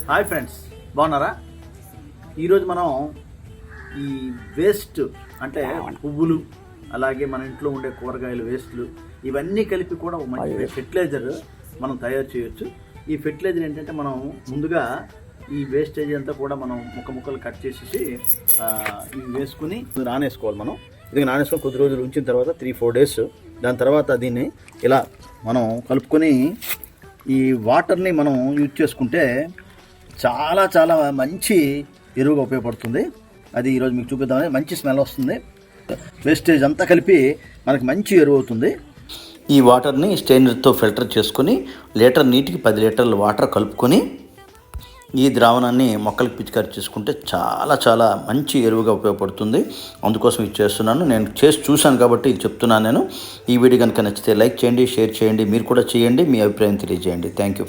Hi friends, బాగున్నారా? ఈరోజు మనం ఈ వేస్ట్ అంటే పువ్వులు, అలాగే మన ఇంట్లో ఉండే కూరగాయలు వేస్ట్లు, ఇవన్నీ కలిపి కూడా ఒక మంచి ఫెర్టిలైజర్ మనం తయారు చేయొచ్చు. ఈ ఫెర్టిలైజర్ ఏంటంటే మనం ముందుగా ఈ వేస్టేజ్ అంతా కూడా మనం ముక్కలు కట్ చేసేసి ఇవి వేసుకుని నానేసుకోవాలి. మనం ఇది నానేసుకొని కొద్ది రోజులు ఉంచిన తర్వాత 3-4 డేస్, దాని తర్వాత దీన్ని ఇలా మనం కలుపుకొని ఈ వాటర్ని మనం యూజ్ చేసుకుంటే చాలా చాలా మంచి ఎరువుగా ఉపయోగపడుతుంది. అది ఈరోజు మీకు చూపిద్దామని. మంచి స్మెల్ వస్తుంది, వేస్టేజ్ అంతా కలిపి మనకి మంచి ఎరువు అవుతుంది. ఈ వాటర్ని స్టెయినర్తో ఫిల్టర్ చేసుకొని లీటర్ నీటికి 10 లీటర్ల వాటర్ కలుపుకొని ఈ ద్రావణాన్ని మొక్కలకు పిచికారి చేసుకుంటే చాలా చాలా మంచి ఎరువుగా ఉపయోగపడుతుంది. అందుకోసం ఇది చేస్తున్నాను. నేను చేసి చూశాను కాబట్టి ఇది చెప్తున్నాను. నేను ఈ వీడియో కనుక నచ్చితే లైక్ చేయండి, షేర్ చేయండి, మీరు కూడా చేయండి, మీ అభిప్రాయం తెలియజేయండి. Thank you.